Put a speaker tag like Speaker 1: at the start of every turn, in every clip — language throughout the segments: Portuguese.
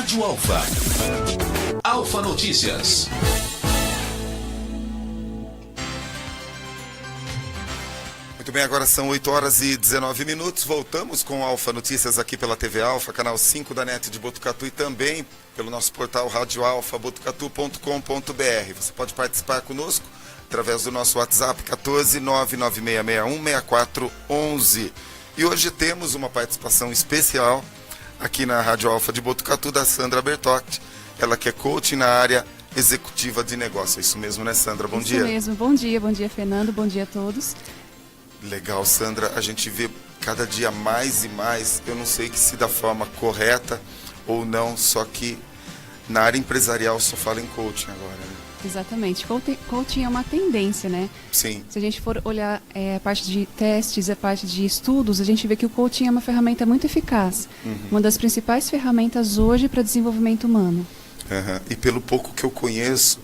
Speaker 1: Rádio Alfa. Alfa Notícias.
Speaker 2: Muito bem, agora são 8 horas e 19 minutos. Voltamos com Alfa Notícias aqui pela TV Alfa, canal 5 da NET de Botucatu e também pelo nosso portal radioalfabotucatu.com.br. Você pode participar conosco através do nosso WhatsApp 14 99661 6411. E hoje temos uma participação especial aqui na Rádio Alfa de Botucatu da Sandra Bertotti. Ela que é coach na área executiva de negócio. É isso mesmo, né, Sandra? Bom dia.
Speaker 3: Isso mesmo. Bom dia, Fernando. Bom dia a todos.
Speaker 2: Legal, Sandra. A gente vê cada dia mais e mais, eu não sei que se da forma correta ou não, só que na área empresarial só fala em coaching agora, né?
Speaker 3: Exatamente. Coaching é uma tendência, né?
Speaker 2: Sim.
Speaker 3: Se a gente for olhar a parte de testes, a parte de estudos, a gente vê que o coaching é uma ferramenta muito eficaz. Uma das principais ferramentas hoje para desenvolvimento humano.
Speaker 2: E pelo pouco que eu conheço,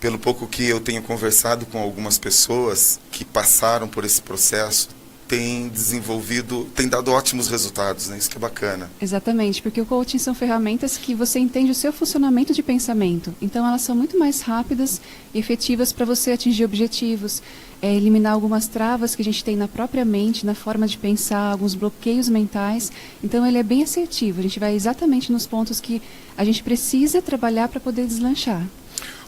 Speaker 2: pelo pouco que eu tenho conversado com algumas pessoas que passaram por esse processo, tem dado ótimos resultados, né? Isso que é bacana.
Speaker 3: Exatamente, porque o coaching são ferramentas que você entende o seu funcionamento de pensamento. Então elas são muito mais rápidas e efetivas para você atingir objetivos, eliminar algumas travas que a gente tem na própria mente, na forma de pensar, alguns bloqueios mentais. Então ele é bem assertivo, a gente vai exatamente nos pontos que a gente precisa trabalhar para poder deslanchar.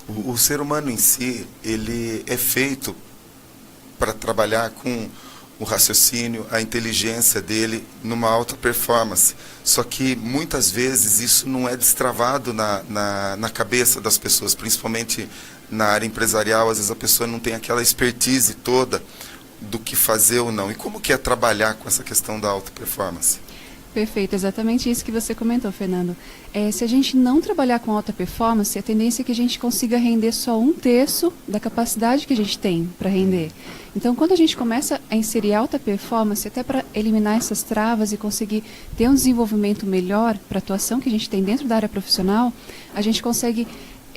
Speaker 2: O ser humano em si, ele é feito para trabalhar com o raciocínio, a inteligência dele numa alta performance. Só que muitas vezes isso não é destravado na cabeça das pessoas, principalmente na área empresarial. Às vezes a pessoa não tem aquela expertise toda do que fazer ou não. E como que é trabalhar com essa questão da alta performance?
Speaker 3: Perfeito, exatamente isso que você comentou, Fernando. Se a gente não trabalhar com alta performance, a tendência é que a gente consiga render só 1/3 da capacidade que a gente tem para render. Então, quando a gente começa a inserir alta performance, até para eliminar essas travas e conseguir ter um desenvolvimento melhor para a atuação que a gente tem dentro da área profissional, a gente consegue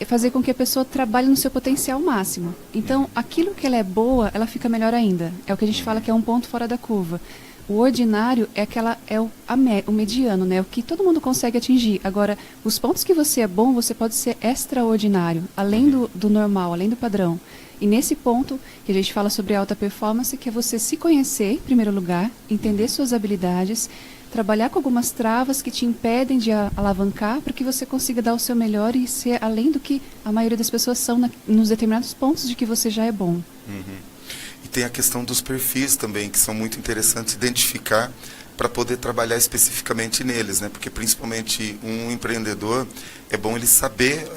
Speaker 3: fazer com que a pessoa trabalhe no seu potencial máximo. Então, aquilo que ela é boa, ela fica melhor ainda. É o que a gente fala que é um ponto fora da curva. O ordinário é o mediano, né? O que todo mundo consegue atingir. Agora, os pontos que você é bom, você pode ser extraordinário, além do normal, além do padrão. E nesse ponto que a gente fala sobre alta performance, que é você se conhecer, em primeiro lugar, entender suas habilidades, trabalhar com algumas travas que te impedem de alavancar para que você consiga dar o seu melhor e ser além do que a maioria das pessoas são nos determinados pontos de que você já é bom.
Speaker 2: E tem a questão dos perfis também, que são muito interessantes identificar para poder trabalhar especificamente neles, né? Porque principalmente um empreendedor, é bom ele saber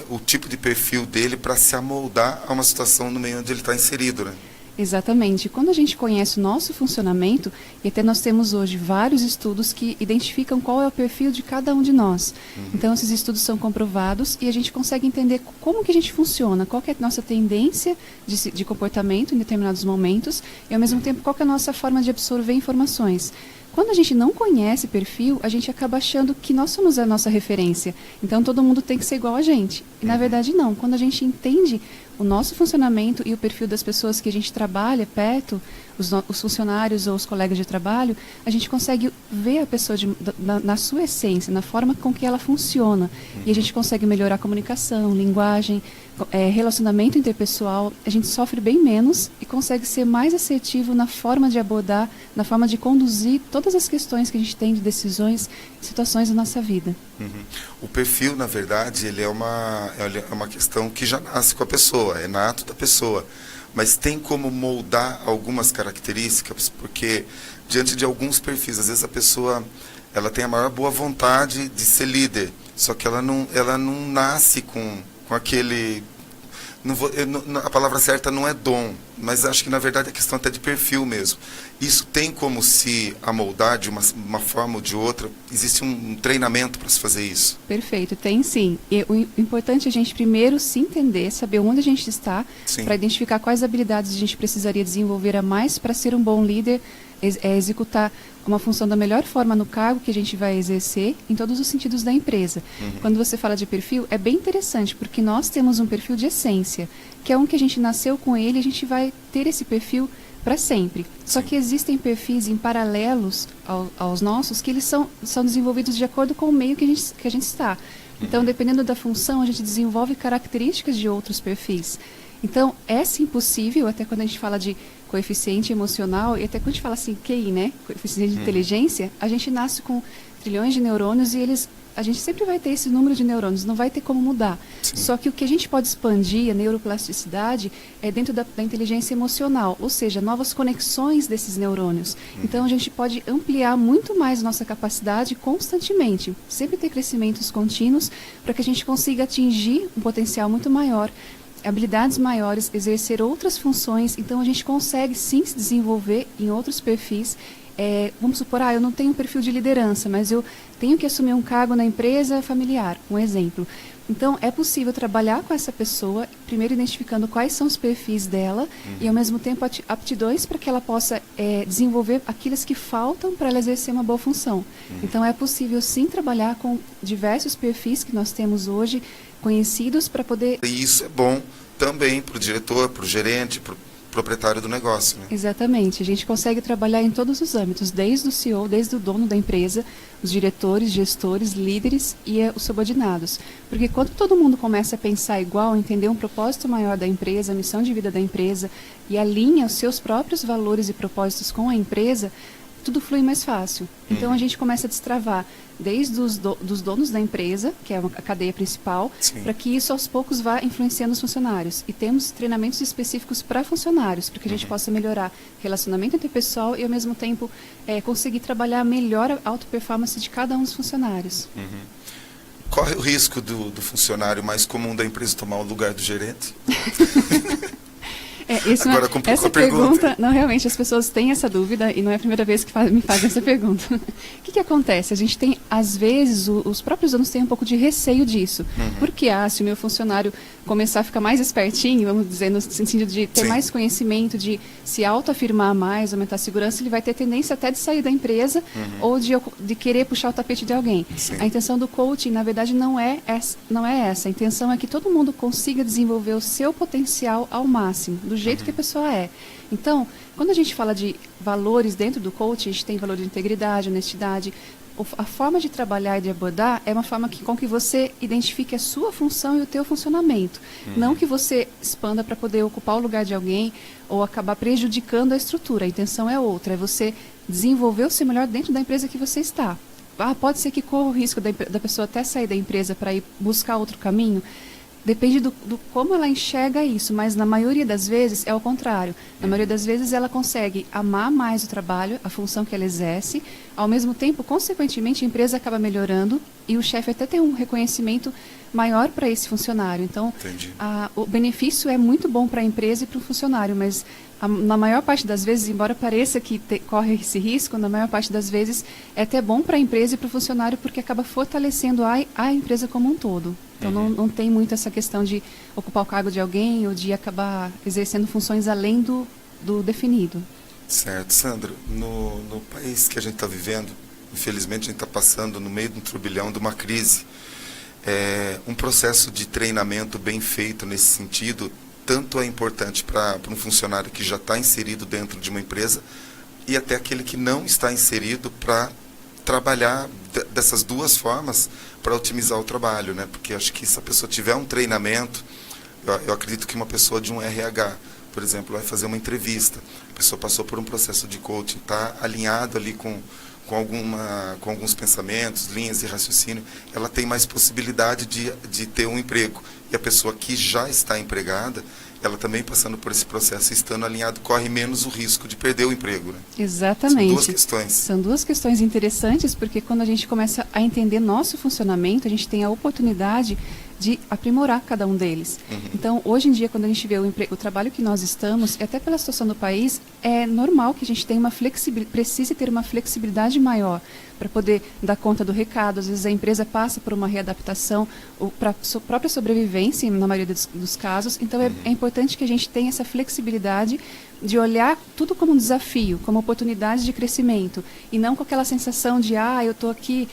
Speaker 2: o tipo de perfil dele para se amoldar a uma situação no meio onde ele está inserido, né?
Speaker 3: Exatamente. Quando a gente conhece o nosso funcionamento, e até nós temos hoje vários estudos que identificam qual é o perfil de cada um de nós. Então, esses estudos são comprovados e a gente consegue entender como que a gente funciona, qual que é a nossa tendência de comportamento em determinados momentos e, ao mesmo tempo, qual que é a nossa forma de absorver informações. Quando a gente não conhece perfil, a gente acaba achando que nós somos a nossa referência. Então, todo mundo tem que ser igual a gente. E, na verdade, não. Quando a gente entende o nosso funcionamento e o perfil das pessoas que a gente trabalha perto, os funcionários ou os colegas de trabalho, a gente consegue ver a pessoa na sua essência, na forma com que ela funciona. E a gente consegue melhorar a comunicação, linguagem, relacionamento interpessoal. A gente sofre bem menos e consegue ser mais assertivo na forma de abordar, na forma de conduzir todas as questões que a gente tem de decisões, situações da nossa vida.
Speaker 2: O perfil, na verdade, ele é uma questão que já nasce com a pessoa, é nato da pessoa. Mas tem como moldar algumas características, porque diante de alguns perfis, às vezes a pessoa ela tem a maior boa vontade de ser líder, só que ela não nasce com aquele... a palavra certa não é dom, mas acho que na verdade é questão até de perfil mesmo. Isso tem como se amoldar de uma forma ou de outra? Existe um treinamento para se fazer isso?
Speaker 3: Perfeito, tem sim. E o importante é a gente primeiro se entender, saber onde a gente está, para identificar quais habilidades a gente precisaria desenvolver a mais para ser um bom líder, executar uma função da melhor forma no cargo que a gente vai exercer em todos os sentidos da empresa. Quando você fala de perfil, é bem interessante, porque nós temos um perfil de essência, que é um que a gente nasceu com ele, a gente vai ter esse perfil para sempre. Só que existem perfis em paralelos aos nossos que eles são desenvolvidos de acordo com o meio que a gente está. Então, dependendo da função, a gente desenvolve características de outros perfis. Então, é sim possível, até quando a gente fala de coeficiente emocional, e até quando a gente fala assim, QI, né? Coeficiente de inteligência, a gente nasce com trilhões de neurônios e a gente sempre vai ter esse número de neurônios, não vai ter como mudar. Sim. Só que o que a gente pode expandir, a neuroplasticidade, é dentro da inteligência emocional, ou seja, novas conexões desses neurônios. Então, a gente pode ampliar muito mais nossa capacidade constantemente, sempre ter crescimentos contínuos, para que a gente consiga atingir um potencial muito maior, habilidades maiores, exercer outras funções. Então, a gente consegue sim se desenvolver em outros perfis. Vamos supor, eu não tenho perfil de liderança, mas eu tenho que assumir um cargo na empresa familiar, um exemplo. Então, é possível trabalhar com essa pessoa, primeiro identificando quais são os perfis dela e, ao mesmo tempo, aptidões para que ela possa desenvolver aqueles que faltam para ela exercer uma boa função. Então, é possível, sim, trabalhar com diversos perfis que nós temos hoje, conhecidos, para poder...
Speaker 2: E isso é bom também para o diretor, para o gerente, para o proprietário do negócio, né?
Speaker 3: Exatamente. A gente consegue trabalhar em todos os âmbitos, desde o CEO, desde o dono da empresa, os diretores, gestores, líderes e os subordinados. Porque quando todo mundo começa a pensar igual, entender um propósito maior da empresa, a missão de vida da empresa, e alinha os seus próprios valores e propósitos com a empresa, tudo flui mais fácil. Então, a gente começa a destravar desde os dos donos da empresa, que é a cadeia principal, para que isso aos poucos vá influenciando os funcionários. E temos treinamentos específicos para funcionários, para que a gente possa melhorar relacionamento interpessoal e, ao mesmo tempo, conseguir trabalhar melhor a auto-performance de cada um dos funcionários.
Speaker 2: Corre o risco do funcionário mais comum da empresa tomar o lugar do gerente?
Speaker 3: Agora essa pergunta, não, realmente as pessoas têm essa dúvida e não é a primeira vez que me fazem essa pergunta. O que acontece? A gente tem, às vezes, os próprios donos têm um pouco de receio disso. Porque se o meu funcionário começar a ficar mais espertinho, vamos dizer, no sentido de ter mais conhecimento, de se autoafirmar mais, aumentar a segurança, ele vai ter tendência até de sair da empresa ou de querer puxar o tapete de alguém. A intenção do coaching, na verdade, não é essa. A intenção é que todo mundo consiga desenvolver o seu potencial ao máximo, do jeito que a pessoa é. Então, quando a gente fala de valores dentro do coaching, a gente tem valor de integridade, honestidade. A forma de trabalhar e de abordar é uma forma com que você identifique a sua função e o teu funcionamento. Não que você expanda para poder ocupar o lugar de alguém ou acabar prejudicando a estrutura. A intenção é outra, é você desenvolver o seu melhor dentro da empresa que você está. Pode ser que corra o risco da pessoa até sair da empresa para ir buscar outro caminho. Depende do como ela enxerga isso, mas na maioria das vezes é o contrário. Na maioria das vezes ela consegue amar mais o trabalho, a função que ela exerce, ao mesmo tempo, consequentemente, a empresa acaba melhorando e o chefe até tem um reconhecimento maior para esse funcionário. Então, o benefício é muito bom para a empresa e para o funcionário, mas na maior parte das vezes, embora pareça que corre esse risco, na maior parte das vezes é até bom para a empresa e para o funcionário porque acaba fortalecendo a empresa como um todo. Então, não tem muito essa questão de ocupar o cargo de alguém ou de acabar exercendo funções além do definido.
Speaker 2: Certo. Sandra, no país que a gente está vivendo, infelizmente a gente está passando no meio de um turbilhão, de uma crise. Um processo de treinamento bem feito nesse sentido, tanto é importante para um funcionário que já está inserido dentro de uma empresa e até aquele que não está inserido para trabalhar dessas duas formas para otimizar o trabalho, né? Porque acho que se a pessoa tiver um treinamento, eu acredito que uma pessoa de um RH, por exemplo, vai fazer uma entrevista, a pessoa passou por um processo de coaching, está alinhado ali com alguns pensamentos, linhas de raciocínio, ela tem mais possibilidade de ter um emprego. E a pessoa que já está empregada, ela também passando por esse processo, estando alinhado, corre menos o risco de perder o emprego, né?
Speaker 3: Exatamente.
Speaker 2: São duas questões.
Speaker 3: São duas questões interessantes, porque quando a gente começa a entender nosso funcionamento, a gente tem a oportunidade de aprimorar cada um deles. Então, hoje em dia, quando a gente vê o trabalho que nós estamos, e até pela situação do país, é normal que a gente tenha precise ter uma flexibilidade maior para poder dar conta do recado. Às vezes a empresa passa por uma readaptação para a própria sobrevivência, na maioria dos casos. Então, é importante que a gente tenha essa flexibilidade de olhar tudo como um desafio, como oportunidade de crescimento, e não com aquela sensação de, eu estou aqui,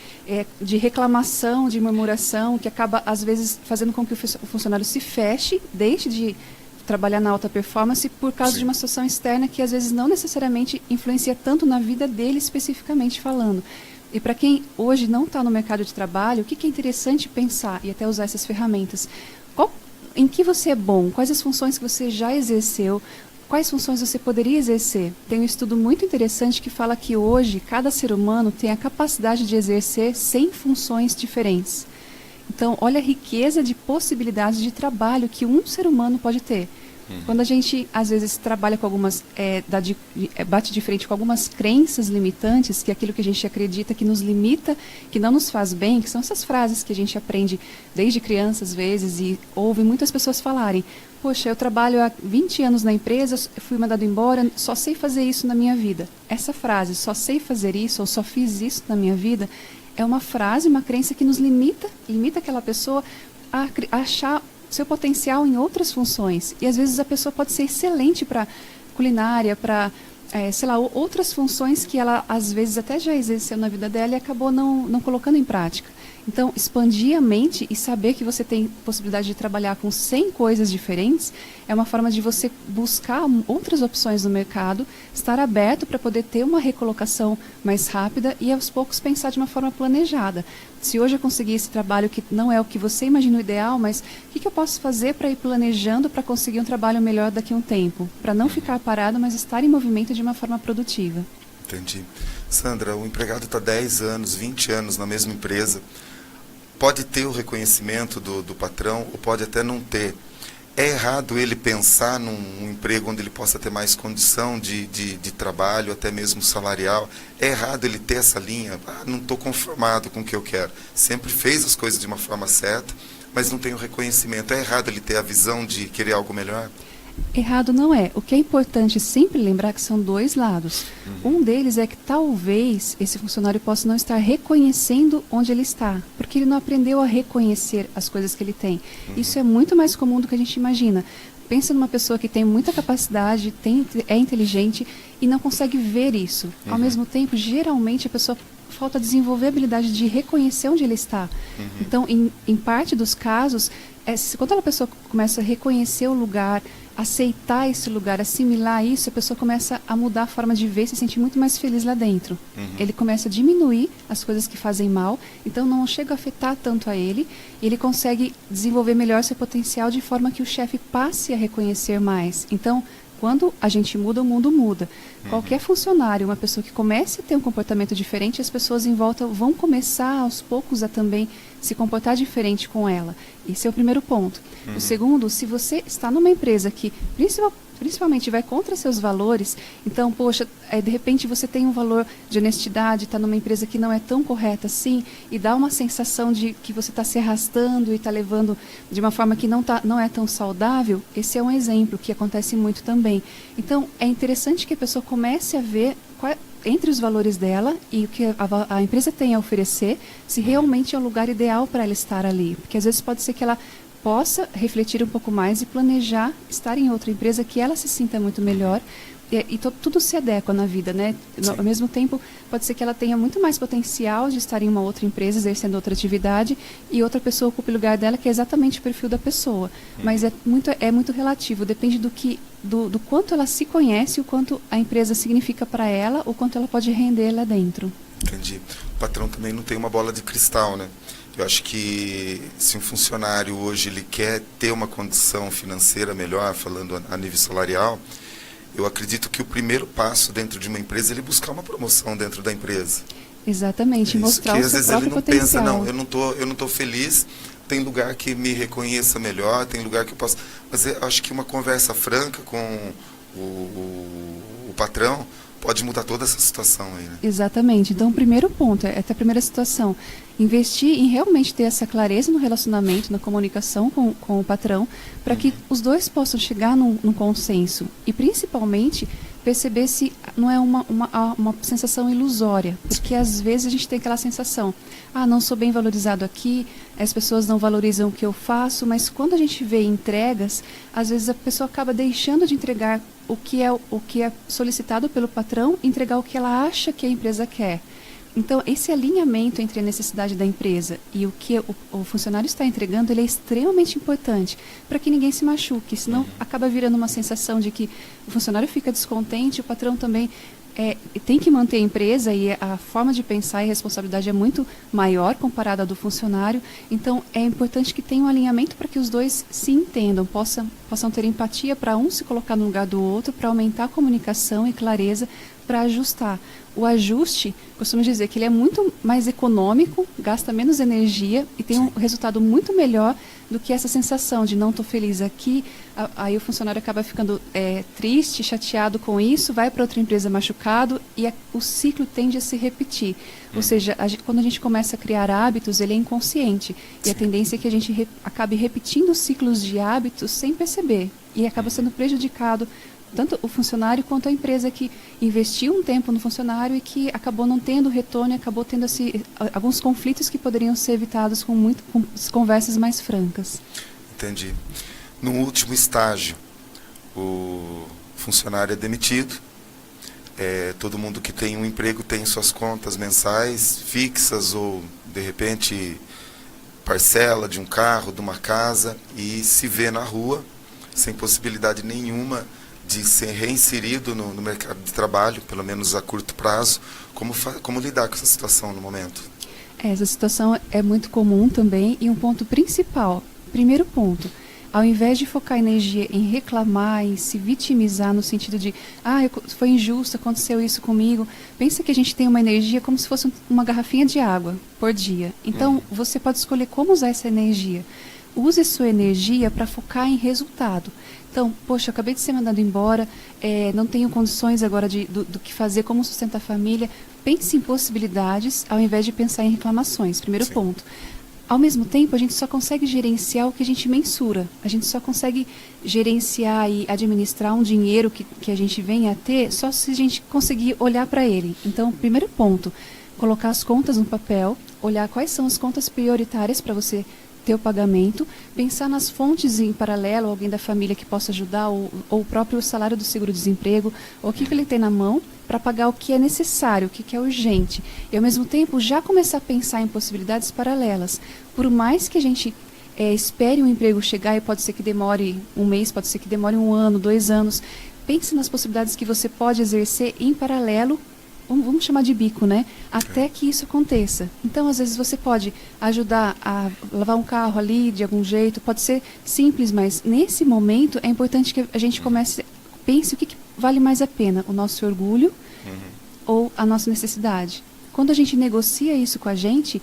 Speaker 3: de reclamação, de murmuração, que acaba, às vezes, fazendo com que o funcionário se feche, deixe de trabalhar na alta performance por causa
Speaker 2: Sim.
Speaker 3: de uma situação externa que às vezes não necessariamente influencia tanto na vida dele especificamente falando. E para quem hoje não está no mercado de trabalho, o que é interessante pensar e até usar essas ferramentas? Em que você é bom? Quais as funções que você já exerceu? Quais funções você poderia exercer? Tem um estudo muito interessante que fala que hoje cada ser humano tem a capacidade de exercer 100 funções diferentes. Então, olha a riqueza de possibilidades de trabalho que um ser humano pode ter. Quando a gente, às vezes, trabalha com algumas, bate de frente com algumas crenças limitantes, que é aquilo que a gente acredita que nos limita, que não nos faz bem, que são essas frases que a gente aprende desde criança, às vezes, e ouve muitas pessoas falarem: poxa, eu trabalho há 20 anos na empresa, fui mandado embora, só sei fazer isso na minha vida. Essa frase, só sei fazer isso, ou só fiz isso na minha vida, é uma frase, uma crença que nos limita aquela pessoa a achar seu potencial em outras funções. E às vezes a pessoa pode ser excelente para culinária, para, outras funções que ela às vezes até já exerceu na vida dela e acabou não colocando em prática. Então, expandir a mente e saber que você tem possibilidade de trabalhar com 100 coisas diferentes é uma forma de você buscar outras opções no mercado, estar aberto para poder ter uma recolocação mais rápida e aos poucos pensar de uma forma planejada. Se hoje eu conseguir esse trabalho que não é o que você imagina o ideal, mas o que eu posso fazer para ir planejando para conseguir um trabalho melhor daqui a um tempo? Para não ficar parado, mas estar em movimento de uma forma produtiva.
Speaker 2: Entendi. Sandra, o empregado está 10 anos, 20 anos na mesma empresa. Pode ter o reconhecimento do patrão ou pode até não ter. É errado ele pensar num emprego onde ele possa ter mais condição de trabalho, até mesmo salarial. É errado ele ter essa linha: não estou conformado com o que eu quero. Sempre fez as coisas de uma forma certa, mas não tem o reconhecimento. É errado ele ter a visão de querer algo melhor?
Speaker 3: Errado não é. O que é importante sempre lembrar que são dois lados. Um deles é que talvez esse funcionário possa não estar reconhecendo onde ele está, porque ele não aprendeu a reconhecer as coisas que ele tem. Isso é muito mais comum do que a gente imagina. Pensa numa pessoa que tem muita capacidade, é inteligente e não consegue ver isso. Ao mesmo tempo, geralmente a pessoa falta desenvolver a habilidade de reconhecer onde ele está. Então, em parte dos casos, quando a pessoa começa a reconhecer o lugar, aceitar esse lugar, assimilar isso, a pessoa começa a mudar a forma de ver, se sentir muito mais feliz lá dentro. Ele começa a diminuir as coisas que fazem mal, então não chega a afetar tanto a ele, e ele consegue desenvolver melhor seu potencial de forma que o chefe passe a reconhecer mais. Então, quando a gente muda, o mundo muda. Qualquer funcionário, uma pessoa que comece a ter um comportamento diferente, as pessoas em volta vão começar aos poucos a também se comportar diferente com ela. Esse é o primeiro ponto. O segundo, se você está numa empresa que principalmente vai contra seus valores, então, poxa, de repente você tem um valor de honestidade, está numa empresa que não é tão correta assim, e dá uma sensação de que você está se arrastando e está levando de uma forma que não é tão saudável, esse é um exemplo que acontece muito também. Então, é interessante que a pessoa comece a ver entre os valores dela e o que a empresa tem a oferecer, se realmente é o lugar ideal para ela estar ali. Porque às vezes pode ser que ela possa refletir um pouco mais e planejar estar em outra empresa que ela se sinta muito melhor e tudo se adequa na vida, né? Ao mesmo tempo, pode ser que ela tenha muito mais potencial de estar em uma outra empresa, exercendo outra atividade, e outra pessoa ocupe o lugar dela, que é exatamente o perfil da pessoa. Mas é muito relativo, depende do quanto ela se conhece, o quanto a empresa significa para ela, o quanto ela pode render lá dentro.
Speaker 2: Entendi. O patrão também não tem uma bola de cristal, né? Eu acho que se um funcionário hoje ele quer ter uma condição financeira melhor, falando a nível salarial, eu acredito que o primeiro passo dentro de uma empresa é ele buscar uma promoção dentro da empresa.
Speaker 3: Exatamente, mostrar o seu próprio potencial.
Speaker 2: Às vezes ele não pensa, não, eu não tô feliz, tem lugar que me reconheça melhor, tem lugar que eu posso... Mas eu acho que uma conversa franca com o patrão pode mudar toda essa situação aí, né?
Speaker 3: Exatamente. Então, o primeiro ponto, a primeira situação, investir em realmente ter essa clareza no relacionamento, na comunicação com o patrão, para que os dois possam chegar num consenso. E, principalmente, perceber se não é uma sensação ilusória. Porque, às vezes, a gente tem aquela sensação, não sou bem valorizado aqui, as pessoas não valorizam o que eu faço, mas quando a gente vê entregas, às vezes a pessoa acaba deixando de entregar o que é solicitado pelo patrão, entregar o que ela acha que a empresa quer. Então, esse alinhamento entre a necessidade da empresa e o que o funcionário está entregando, ele é extremamente importante para que ninguém se machuque, senão acaba virando uma sensação de que o funcionário fica descontente, o patrão também tem que manter a empresa e a forma de pensar e responsabilidade é muito maior comparada à do funcionário. Então, é importante que tenha um alinhamento para que os dois se entendam, possam ter empatia para um se colocar no lugar do outro, para aumentar a comunicação e clareza, para ajustar. O ajuste, costumo dizer que ele é muito mais econômico, gasta menos energia e tem um resultado muito melhor do que essa sensação de não estou feliz aqui. Aí o funcionário acaba ficando triste, chateado com isso, vai para outra empresa machucado e o ciclo tende a se repetir. Ou seja, quando a gente começa a criar hábitos, ele é inconsciente. E a tendência é que a gente acabe repetindo ciclos de hábitos sem perceber. E acaba sendo prejudicado tanto o funcionário quanto a empresa que investiu um tempo no funcionário e que acabou não tendo retorno e acabou tendo alguns conflitos que poderiam ser evitados com conversas mais francas.
Speaker 2: Entendi. No último estágio, o funcionário é demitido. Todo mundo que tem um emprego tem suas contas mensais fixas ou, de repente, parcela de um carro, de uma casa, e se vê na rua sem possibilidade nenhuma de ser reinserido no mercado de trabalho, pelo menos a curto prazo. Como lidar com essa situação no momento?
Speaker 3: Essa situação é muito comum também, e um ponto principal, primeiro ponto, ao invés de focar energia em reclamar, em se vitimizar no sentido de foi injusto, aconteceu isso comigo, pensa que a gente tem uma energia como se fosse uma garrafinha de água por dia. Então, você pode escolher como usar essa energia. Use sua energia para focar em resultado. Então, poxa, eu acabei de ser mandado embora, não tenho condições agora do que fazer, como sustentar a família. Pense em possibilidades ao invés de pensar em reclamações, primeiro ponto. Ao mesmo tempo, a gente só consegue gerenciar o que a gente mensura. A gente só consegue gerenciar e administrar um dinheiro que a gente venha a ter só se a gente conseguir olhar para ele. Então, primeiro ponto, colocar as contas no papel, olhar quais são as contas prioritárias para você ter o pagamento, pensar nas fontes em paralelo, alguém da família que possa ajudar, ou o próprio salário do seguro-desemprego, ou o que ele tem na mão para pagar o que é necessário, o que é urgente. E, ao mesmo tempo, já começar a pensar em possibilidades paralelas. Por mais que a gente espere um emprego chegar, e pode ser que demore um mês, pode ser que demore 1 ano, 2 anos, pense nas possibilidades que você pode exercer em paralelo, vamos chamar de bico, né? Até que isso aconteça. Então, às vezes, você pode ajudar a lavar um carro ali de algum jeito, pode ser simples, mas nesse momento é importante que a gente pense o que vale mais a pena, o nosso orgulho ou a nossa necessidade. Quando a gente negocia isso com a gente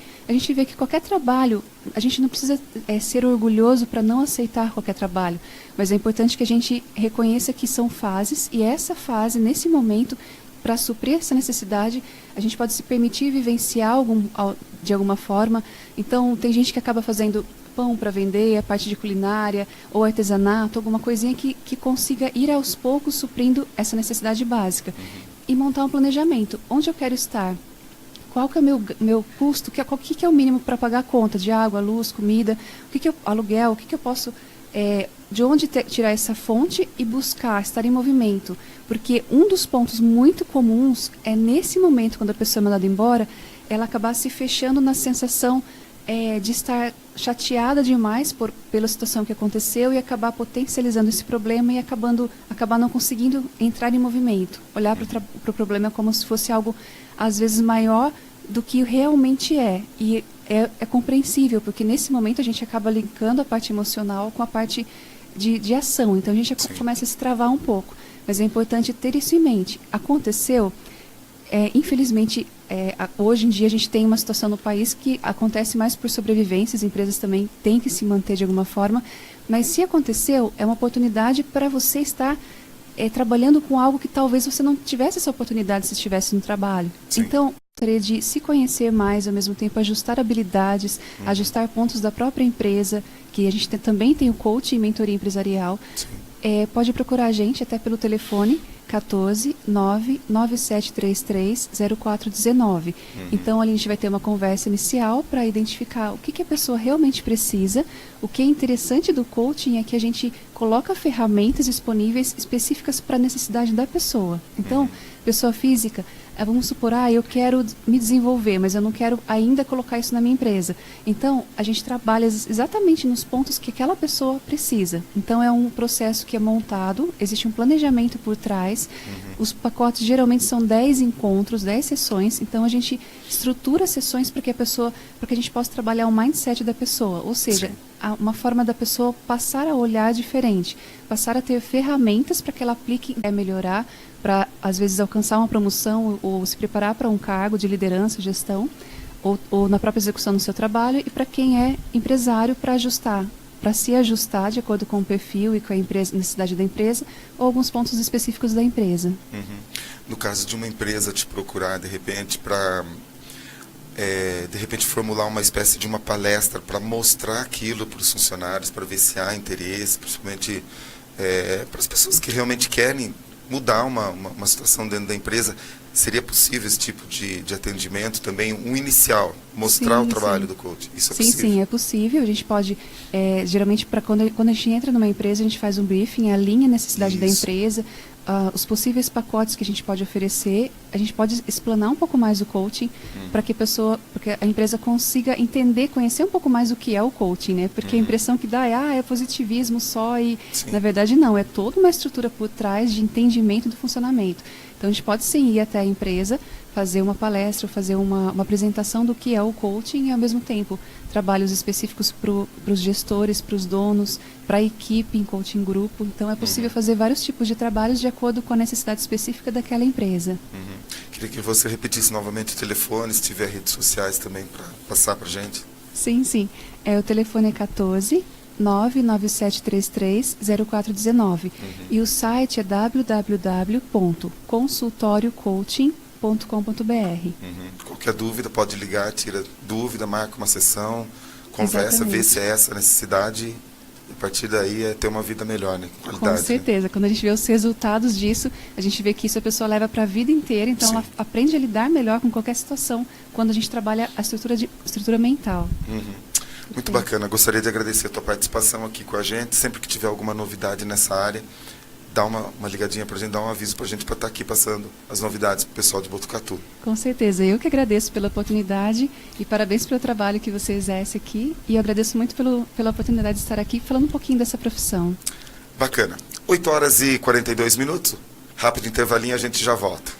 Speaker 3: vê que qualquer trabalho, a gente não precisa ser orgulhoso para não aceitar qualquer trabalho, mas é importante que a gente reconheça que são fases, e essa fase, nesse momento, para suprir essa necessidade, a gente pode se permitir vivenciar de alguma forma. Então, tem gente que acaba fazendo pão para vender, a parte de culinária, ou artesanato, alguma coisinha que consiga ir aos poucos suprindo essa necessidade básica. E montar um planejamento. Onde eu quero estar? Qual que é o meu custo? O que é o mínimo para pagar a conta de água, luz, comida? O que é o aluguel? O que eu posso... de onde tirar essa fonte e buscar, estar em movimento. Porque um dos pontos muito comuns é nesse momento, quando a pessoa é mandada embora, ela acabar se fechando na sensação de estar chateada demais pela situação que aconteceu e acabar potencializando esse problema e acabar não conseguindo entrar em movimento. Olhar para o problema como se fosse algo, às vezes, maior do que realmente é. E é compreensível, porque nesse momento a gente acaba linkando a parte emocional com a parte de ação. Então a gente começa a se travar um pouco. Mas é importante ter isso em mente. Aconteceu, infelizmente, hoje em dia a gente tem uma situação no país que acontece mais por sobrevivência, as empresas também têm que se manter de alguma forma, mas se aconteceu, é uma oportunidade para você estar trabalhando com algo que talvez você não tivesse essa oportunidade se estivesse no trabalho. Sim. Então, gostaria de se conhecer mais, ao mesmo tempo ajustar habilidades, ajustar pontos da própria empresa, que a gente também tem o coaching e mentoria empresarial. Pode procurar a gente até pelo telefone 14 99733 0419. Então, ali a gente vai ter uma conversa inicial para identificar o que a pessoa realmente precisa. O que é interessante do coaching é que a gente coloca ferramentas disponíveis específicas para a necessidade da pessoa. Então, pessoa física, Vamos supor, eu quero me desenvolver, mas eu não quero ainda colocar isso na minha empresa. Então, a gente trabalha exatamente nos pontos que aquela pessoa precisa. Então, é um processo que é montado, existe um planejamento por trás. Os pacotes geralmente são 10 encontros, 10 sessões. Então, a gente estrutura sessões para que a gente possa trabalhar o mindset da pessoa. Ou seja, uma forma da pessoa passar a olhar diferente, passar a ter ferramentas para que ela aplique e melhorar, para às vezes alcançar uma promoção ou se preparar para um cargo de liderança, gestão, ou na própria execução do seu trabalho, e para quem é empresário para se ajustar de acordo com o perfil e com a necessidade da empresa, ou alguns pontos específicos da empresa.
Speaker 2: No caso de uma empresa te procurar, de repente, para formular uma espécie de uma palestra para mostrar aquilo para os funcionários, para ver se há interesse, principalmente para as pessoas que realmente querem mudar uma situação dentro da empresa, seria possível esse tipo de atendimento também, um inicial, mostrar o trabalho do coach? Isso é possível?
Speaker 3: Sim, é possível. A gente pode, geralmente, quando a gente entra numa empresa, a gente faz um briefing, alinha a necessidade da empresa, os possíveis pacotes que a gente pode oferecer, a gente pode explanar um pouco mais o coaching para que a empresa consiga entender, conhecer um pouco mais o que é o coaching, né? Porque a impressão que dá é positivismo só e, na verdade, não. É toda uma estrutura por trás de entendimento do funcionamento. Então, a gente pode sim ir até a empresa, fazer uma palestra, fazer uma apresentação do que é o coaching e, ao mesmo tempo, trabalhos específicos para os gestores, para os donos, para a equipe em coaching grupo. Então, é possível fazer vários tipos de trabalhos de acordo com a necessidade específica daquela empresa.
Speaker 2: Queria que você repetisse novamente o telefone, se tiver redes sociais também para passar para a gente.
Speaker 3: Sim. O telefone é 14 997330419. E o site é www.consultoriocoaching.com.br.
Speaker 2: Qualquer dúvida, pode ligar, tira dúvida, marca uma sessão, conversa, vê se é essa a necessidade, e a partir daí é ter uma vida melhor, né? Qualidade,
Speaker 3: com certeza. Né? Quando a gente vê os resultados disso, a gente vê que isso a pessoa leva para a vida inteira, então ela aprende a lidar melhor com qualquer situação quando a gente trabalha a estrutura mental.
Speaker 2: Muito bacana. Gostaria de agradecer a tua participação aqui com a gente. Sempre que tiver alguma novidade nessa área, dá uma ligadinha para a gente, dá um aviso para a gente, para estar aqui passando as novidades para o pessoal de Botucatu.
Speaker 3: Com certeza. Eu que agradeço pela oportunidade e parabéns pelo trabalho que você exerce aqui. E eu agradeço muito pela oportunidade de estar aqui falando um pouquinho dessa profissão.
Speaker 2: Bacana. 8h42. Rápido intervalinho, a gente já volta.